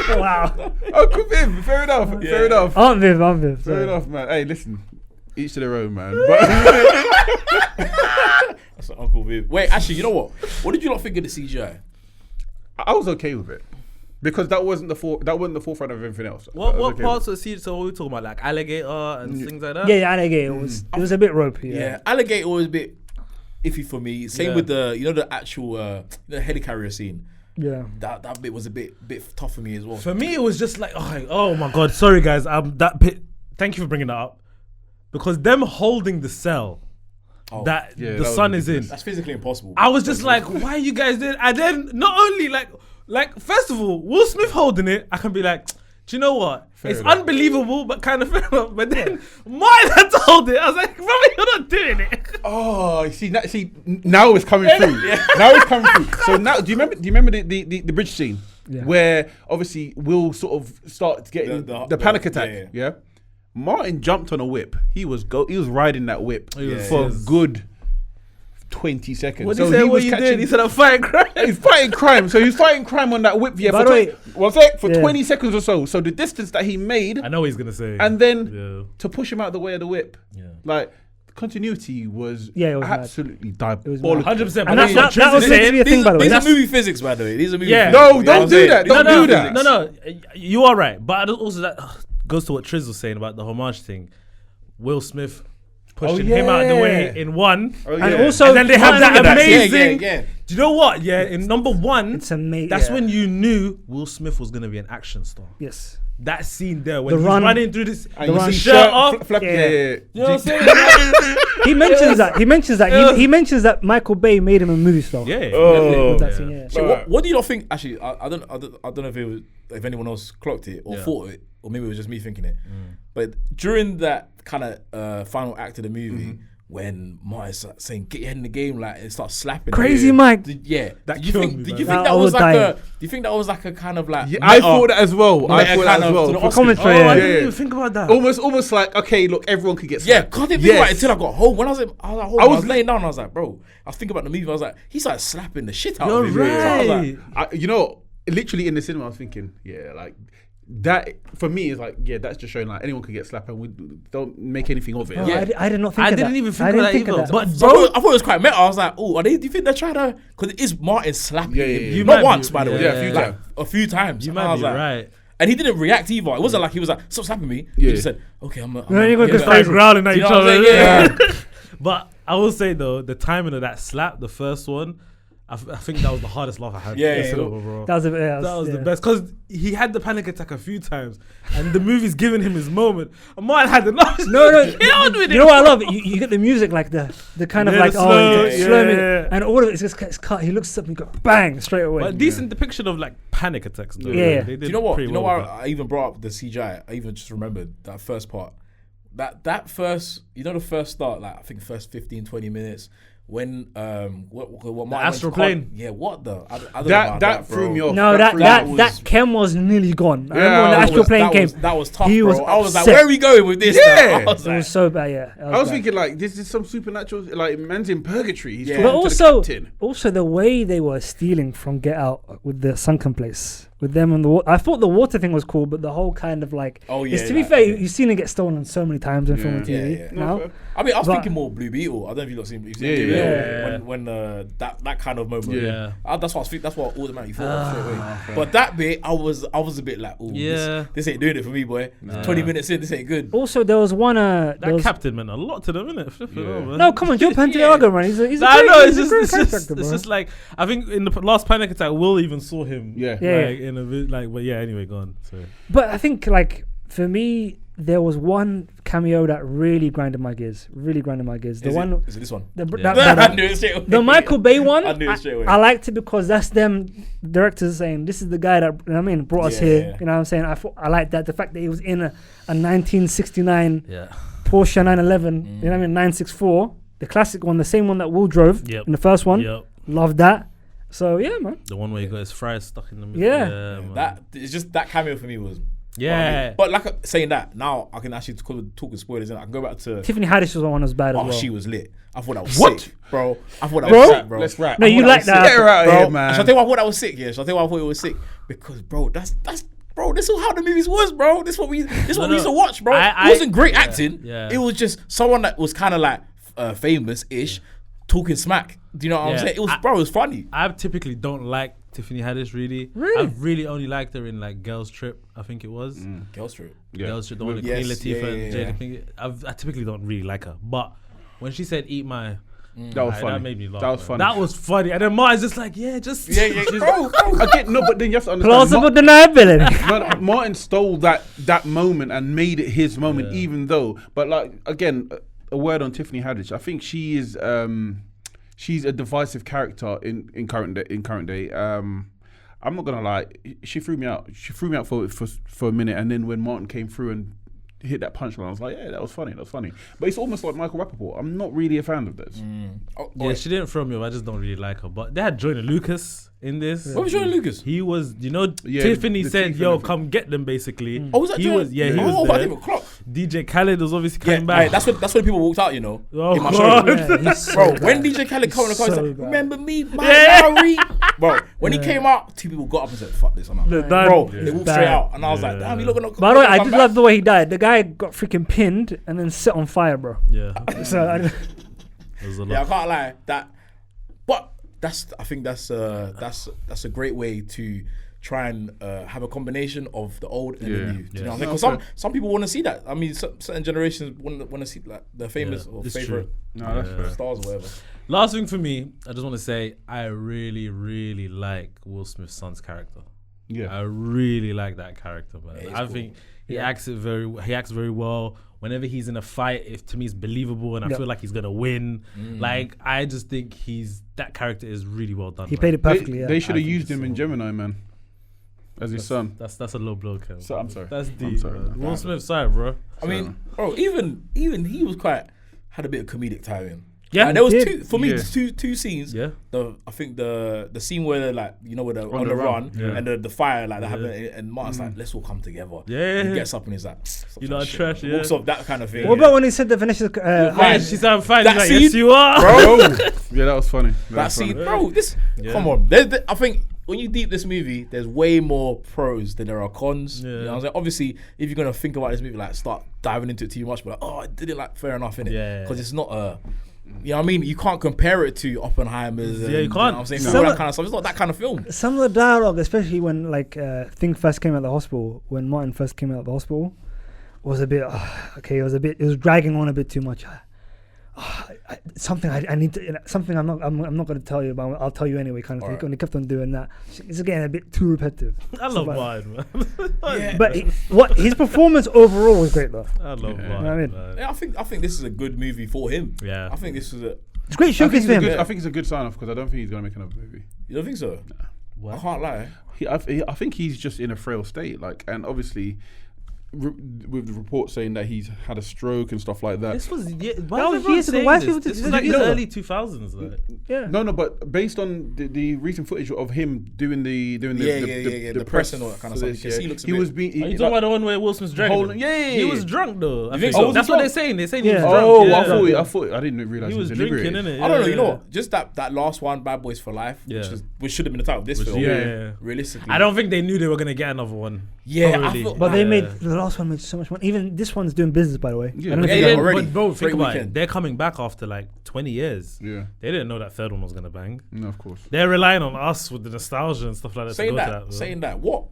Viv. Wow. Uncle Viv. Fair enough. Fair enough. Aunt Viv. Fair sorry. enough, man. Hey, listen. Each to their own, man. But That's Uncle Viv. Wait, actually, you know what? What did you not think of the CGI? I was okay with it because that wasn't the forefront of everything else. I What was okay parts of the scene? So what we talking about, like alligator and things like that? Yeah, alligator. It was a bit ropey. Yeah, Alligator was a bit iffy for me. Same Yeah. with the actual the helicarrier scene. Yeah. That bit was a bit tough for me as well. For me, it was just like, oh my god, sorry guys, that bit. Thank you for bringing that up, because them holding the cell that Yeah, the that was sun is in. ridiculous. That's physically impossible. I was just like, why are you guys doing? And then not only like first of all, Will Smith holding it, I can be like, do you know what? It's enough. unbelievable, but kind of fair enough. But then Martin had to hold it. I was like, brother, you're not doing it. Oh, now it's coming through. Now it's coming through. So now, do you remember the bridge scene Yeah. where obviously Will sort of starts getting The the panic attack? yeah. Yeah. Martin jumped on a whip. He was riding that whip for a good 20 seconds. What did he say? What you did? He said, "I'm fighting crime." He's fighting crime. So he's fighting crime on that whip. Yeah, By for, the way- for 20 seconds or so. So the distance that he made, I know what he's gonna say. and then to push him out the way of the whip, like continuity was Yeah, it was mad. absolutely was mad. diabolical. 100%. And that was meant to be a thing, by the way. These are That's- movie physics, by the way. These are movie Yeah. physics. No, You know don't what I'm do saying? that. These Don't are do movie that. physics. No, you are right. But also that goes to what Triz was saying about the homage thing. Will Smith pushing him out of the way in one. And also, And then they have that look at amazing. Yeah. Do you know what? Yeah, in number one, It's amazing. that's when you knew Will Smith was gonna be an action star. Yes. That scene there when The he's run- running through this, And you run- see shirt off. flap- Yeah. yeah. You know what I'm saying? He mentions that. He mentions that Michael Bay made him a movie star. Yeah. With that scene, yeah. So what do you not think? Actually, I don't know if it was, if anyone else clocked it or thought it, or maybe it was just me thinking it. But during that kind of final act of the movie, when Martin's saying "get your head in the game," like it starts slapping. Crazy Mike. Did That you killed think? me, Did man. you think Nah, that I was was like dying. a? Do you think that was like a kind of like? I thought that as well. I thought that kind as of well. to the For Oscars. commentary, Oh, I yeah. didn't even think about that. Almost like, okay, look, everyone could get Yeah, slapped. cause I didn't think about it until I got home. When I was at home, I I was was laying down. I was like, bro, I was thinking about the movie. I was like, he started slapping the shit out You're of him. So I was like, right. You know, literally in the cinema, I was thinking, yeah, like that for me is like, yeah, that's just showing like anyone could get slapped and we don't make anything of it. Oh, Yeah. I did not think I of that. didn't even think I of didn't that think of either. that. But so bro, I thought it was quite meta. I was like, oh, do you think they're trying to? Because it is Martin slapping Yeah, yeah, him. yeah. You Not might once, be- by the way. yeah, a few Like, times. a few times. you And I might was be like, right. And he didn't react either. It wasn't like he was like, stop slapping me. Yeah. He just said, okay, I'm No, he went yeah, crazy. Growling at You each know what I'm other. saying? Yeah. But I will say though, the timing of that slap, the first one, I think that was the hardest laugh I had. Yeah, in yeah. cinema, bro. That was a bit. That was the best because he had the panic attack a few times, and the movie's giving him his moment. And mine had the No, killed with you know what I love? You get the music like the kind of Yeah, like the slow- slow yeah, music, yeah. and all of it's just it's cut. He looks up and go bang straight away. But decent depiction of like panic attacks. Though. Yeah. They did Do you know what? pretty You know well why with that. I even brought up the CGI? I even just remembered that first part. That first, you know, the first start, like I think first 15, 20 minutes, when what Martin astral went to plane? Yeah, what the? I don't know That about that bro. threw me off. No, that was- that Kem was nearly gone. I Yeah, remember when the that astral was- plane came. That was tough, He bro. was I was like, upset. where are we going with this? Yeah. now? I was It like, was so bad. Yeah, I was thinking like this is some supernatural, like man's in purgatory. He's Yeah. talking but to the also, captain. also the way they were stealing from Get Out with the sunken place, with them and the water. I thought the water thing was cool, but the whole kind of like, Oh, it's, yeah, to be like- fair, you've seen it get stolen so many times in film and Yeah, TV. yeah. Now, fair. I mean, I was But- thinking more Blue Beetle. I don't know if you've seen Blue Yeah, Beetle. yeah. When that kind of moment. Yeah. That's what I think. That's what I automatically thought of straight away. But that bit, I was a bit like, oh, Yeah. this ain't doing it for me, boy. 20 minutes in, this ain't good. also there was one. There That was, captain meant a lot to them, innit? no, come on, Joe Pantoliano, man. He's a Nah, great, no, he's it's a great just, character, it's bro. just like I think in the last panic attack, Will even saw him. Yeah. Yeah. like, in a bit, like, but yeah. Anyway, go on. So But I think like for me, there was one cameo that really grinded my gears. Really grinded my gears. The Is one, it this one? the, Yeah. that- I knew it straight away. the Michael Bay one. I knew it straight away. I liked it because that's them directors saying this is the guy that, you know what I mean, brought us Yeah, here. yeah. You know what I'm saying? I like that. The fact that he was in a 1969 yeah, Porsche 911. You know what I mean? 964, the classic one, the same one that Will drove Yep. in the first one. yep. Loved that. So yeah, man. The one where he got his fries stuck in the middle. Yeah. man. That it's just that cameo for me was. Yeah. But like saying that, now I can actually talk with spoilers and I can go back to. Tiffany Haddish was the one that was bad as Oh, well. she was lit. I thought that was What? sick, bro. I thought that Bro? was sick, bro. Let's wrap. No, I you thought like that was that. sick. Get her out of Bro, here, man. Shall I tell you why I thought that was sick? Yeah, shall I tell you why I thought it was sick? Because bro, that's bro. This is how the movies was, bro. This is what we used to watch, bro. It wasn't great acting. yeah. It was just someone that was kind of like famous-ish, talking smack. Do you know what I'm Yeah. saying? It was funny. I typically don't like Tiffany Haddish really. Really? I've really only liked her in like Girls Trip, I think it was. Girl Street. Yeah. Girls Trip, the one with Yes, Queen Latifah yeah, and yeah, Jada Pinkett. I typically don't really like her. But when she said eat my That was Like, funny. that made me laugh. That was man. funny. That was funny. And then Martin's just like, yeah, just bro. Again, no, but then you have to understand. Plausible deniability. No, Martin stole that moment and made it his moment, Yeah. even though. But like again, a word on Tiffany Haddish. I think she is. She's a divisive character in current day. I'm not gonna lie. She threw me out. She threw me out for a minute, and then when Martin came through and hit that punchline. I was like, yeah, that was funny. But it's almost like Michael Rappaport. I'm not really a fan of this. Oh, Yeah, she didn't throw me off. I just don't really like her. But they had Joyner Lucas in this. What was Joyner Lucas? He was, Yeah, Tiffany the said, teeth "Yo, and come get them." Basically, Oh, was that he Joyner? was? Yeah, he Oh, was I there. didn't even clock. DJ Khaled was obviously Yeah, coming back. hey, that's when people walked out, you know. Oh, in my God. show. Yeah, he's so Bro, bad. when DJ Khaled came on the car, he's So like, bad. remember me, my Yeah. Lowry? Bro, when he came out, two people got up and said, fuck this, I'm out. That- Bro, yeah. they walked Bad. straight out. And I was like, Yeah. damn, you looking at By the way, I did love the way he died. The guy got freaking pinned and then set on fire, bro. Yeah, So I, it was a lot. Yeah, I can't lie. But I think that's a great way to try and have a combination of the old and the Yeah. new. Do you know what I'm No, saying? Because some people want to see that. I mean, certain generations want to see like their famous or it's favorite true. No, that's fair. stars or whatever. Last thing for me, I just want to say I really, really like Will Smith's son's character. Yeah. I really like that character, man. Yeah, he's I cool. think he acts very well. Whenever he's in a fight, to me it's believable, and I Yep. feel like he's gonna win. Like I just think that character is really well done. he man. played it perfectly. They Yeah. should I have think used it's him in so- Gemini, man, as his son. That's a low blow, Kev. So I'm sorry. That's I'm deep. sorry, man. man. Will Smith, sorry, bro. I mean, bro, even he was had a bit of comedic timing. Yeah, Like, there was he two did. for me. Yeah. Two scenes. Yeah. I think the scene where they're like, you know, where they're on the run Yeah. and the fire like they have and Martin's like, let's all come together. Yeah. He gets up and he's like, "Stop You that lot are shit." trash, yeah. Walks off, that kind of thing. What about when he said the Vanessa's Yeah, she said I'm fine. That He's like, scene- yes, you are. bro? Yeah, that was funny. That was scene, funny. bro. This, Yeah. come on. I think when you deep this movie, there's way more pros than there are cons. You know what I'm saying? Obviously, if you're gonna think about this movie, like start diving into it too much, but like, oh, I did it like fair enough, innit? Yeah. Because it's not a. You know what I mean? You can't compare it to Oppenheimer's. And, Yeah, you You know can't. what I'm saying? No. All that kind of stuff. It's not that kind of film. Some of the dialogue, especially when Thing first came out of the hospital, when Martin first came out of the hospital, was a bit it was dragging on a bit too much. Something I need to, something I'm not going to tell you about. I'll tell you anyway, kind of thing. Alright. When he kept on doing that, it's getting a bit too repetitive. I love But- Martin, man. Yeah. But his performance overall was great though. I love You know what I Martin, mean? man. Yeah, I think this is a good movie for him. Yeah. I think this is a. It's a great I showcase think, for him. I think it's a good sign off because I don't think he's going to make another movie. You don't think so? What? I can't lie. I think he's just in a frail state, like, and obviously, with the report saying that he's had a stroke and stuff like that. This was why That is was everyone years ago. saying Why is this? people This just- was like in no. the early 2000s. Like. Yeah. No, but based on the recent footage of him doing the The press and all that kind of stuff, you can see he looks a he bit- was being. Are you talking about the one where Will Smith's dragging Hold- him? yeah. He was drunk though. I think think so? that's Oh, what was they're he saying. They're saying Yeah. he was drunk. Oh, yeah. I thought I didn't realize He was inebriated. drinking, innit? I don't know. You know Yeah. what? Just that last one, Bad Boys for Life, Yeah. which should have been the title of this film. yeah. Realistically, I don't think they knew they were gonna get another one. Yeah, I Probably. thought- But they Yeah. made the last one made so much money. Even this one's doing business, by the way. Yeah. I don't know if Yeah, you yeah, guys- already. But bro, think Great about weekend. it. They're coming back after like 20 years. Yeah, They didn't know that third one was gonna bang. no, of course. They're relying on us with the nostalgia and stuff like that. saying to go to that, bro. saying that, what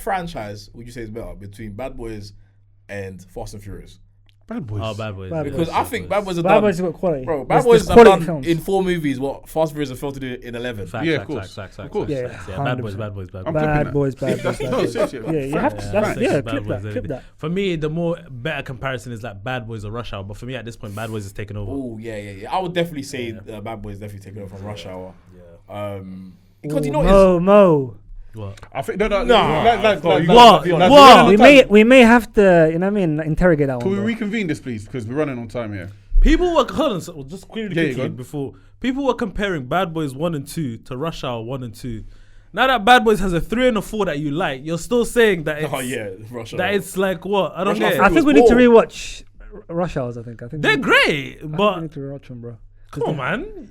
franchise would you say is better between Bad Boys and Fast and Furious? Bad Boys. Oh, Bad Boys. Bad yeah. Because I think Bad Boys have Bad done, Boys have got quality. bro. Bad There's Boys have quality done films. in 4 movies what Fast and Furious have failed to do in 11. Facts, Yeah, of facts, course. facts, facts, Of course. Yeah, facts, yeah. Bad Boys, 100%. Bad Boys, Bad I'm Boys. clipping Bad that. Boys, bad boys, bad No, boys. seriously. Yeah, you have to. Yeah, That's, Bad yeah, Boys, clip that. Bad Clip Boys. that. For me, the more better comparison is like Bad Boys or Rush Hour. But for me, at this point, Bad Boys is taking over. Oh yeah. I would definitely say Bad Boys definitely taking over from Rush Hour. Because you know what Mo. What? I think no. What? We may have to, you know what I mean, interrogate that Can one. we bro. reconvene this, please? Because we're running on time here. People were hold on, so just quickly Yeah, you go. before people were comparing Bad Boys 1 and 2 to Rush Hour 1 and 2. Now that Bad Boys has a 3 and a 4 that you like, you're still saying that it's, Oh yeah, Rush Hour. that it's like what? I don't Rush Hour get three it. I think we was need to ball. rewatch Rush Hours. I think They're great, we but need to rewatch them, bro. come on, man.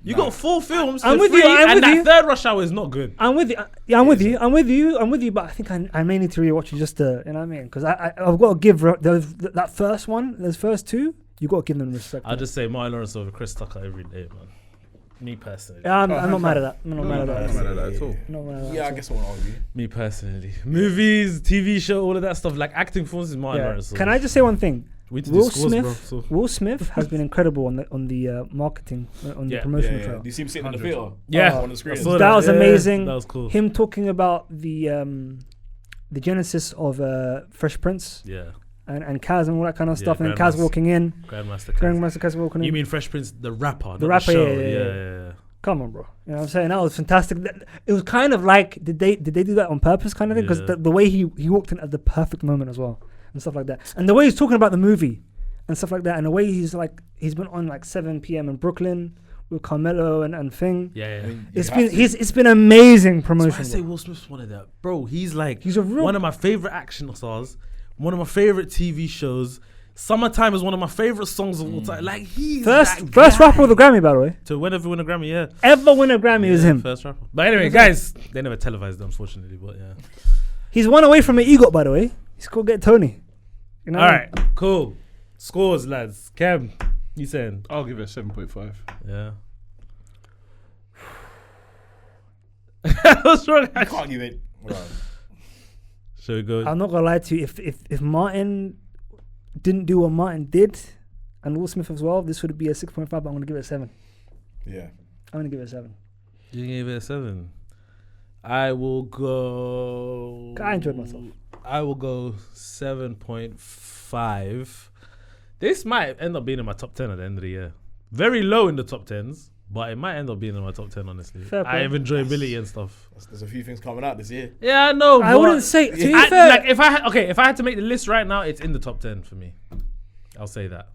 You got 4 films I'm for with you, free, I'm and with that you. third Rush Hour is not good. I'm with you. Yeah, I'm with you. But I think I may need to rewatch it just to, you know what I mean? Because I've got to give that first one, those first 2, you got to give them respect. I'll just say Martin Lawrence over Chris Tucker every day, man. Me personally. Yeah, I'm not mad at that. I'm not mad at I'm not that. mad at that at all. Not mad at that Yeah, I at all. guess I won't argue. Me personally. Movies, TV show, all of that stuff. Like acting forms is Martin Yeah. Lawrence. Can I just say one thing? We need to do Will scores, Smith, bro, so. Will Smith has been incredible on the marketing, on the Yeah. promotional Yeah. trail. Do you see him sitting in the 100. theater? Yeah. On the screen. I saw That was Yeah, amazing. That was cool. Him talking about the genesis of Fresh Prince Yeah. and Kaz and all that kind of Yeah, stuff, and then Kaz Grandmaster. walking in, Grandmaster Kaz. Grandmaster Kaz walking in. You mean Fresh Prince, the rapper? not rapper, The show. yeah. Come on, bro. You know what I'm saying? That was fantastic. It was kind of like, did they do that on purpose kind of thing? Because the way he walked in at the perfect moment as well and stuff like that. And the way he's talking about the movie and stuff like that. And the way he's been on like 7 p.m. in Brooklyn with Carmelo and Thing. Yeah. I mean, It's been amazing promotion. That's why I say bro. Will Smith's one of that. Bro, he's like He's a real- one of my favorite action stars, one of my favorite TV shows. Summertime is one of my favorite songs of all time. Like he's First that guy. rapper with a Grammy, by the way. To whenever win a Grammy, yeah. Ever win a Grammy is him. First rapper. But anyway, guys, they never televised it, unfortunately, but yeah. He's one away from an EGOT, by the way. He's got to get Tony. You know All what I right, cool. Scores, lads. Cam, you saying? I'll give it a 7.5. Yeah. What's wrong? I can't give it. Shall we go? I'm not gonna lie to you. If Martin didn't do what Martin did, and Will Smith as well, this would be a 6.5. But I'm gonna give it a 7. Yeah. I'm gonna give it a 7. You gave it a 7. I will go. I enjoyed myself. I will go 7.5. This might end up being in my top 10 at the end of the year. Very low in the top 10s, but it might end up being in my top 10, honestly. Fair I have play. enjoyability and stuff. There's a few things coming out this year. Yeah, I know. I but wouldn't say. To be I, fair, like if I had to make the list right now, it's in the top 10 for me. I'll say that.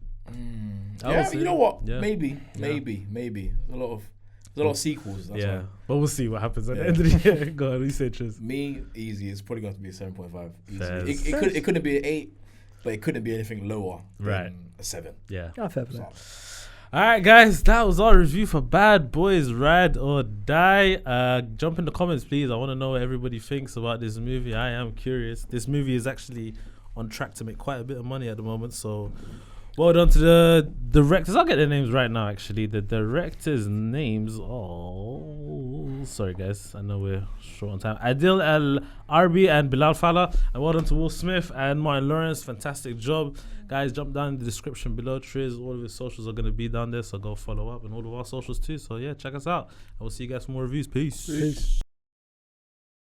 Yeah, you know what? Yeah. Maybe. There's a lot of sequels. That's Yeah, why. but we'll see what happens at the end of the year. Go on, you say Triz. Me, easy. It's probably going to be a 7.5. Fair. Easy. It couldn't be an 8, but it couldn't be anything lower Right. than a 7. Yeah. fair play. All right, guys, that was our review for Bad Boys Ride or Die. Jump in the comments, please. I want to know what everybody thinks about this movie. I am curious. This movie is actually on track to make quite a bit of money at the moment, so well done to the directors. I'll get their names right now, actually. The directors' names. Oh, sorry, guys. I know we're short on time. Adil Al-Arbi and Bilal Fallah. And well done to Will Smith and Martin Lawrence. Fantastic job. Guys, jump down in the description below. Triz, all of his socials are going to be down there, so go follow up. And all of our socials, too. So, yeah, check us out. And we'll see you guys for more reviews. Peace.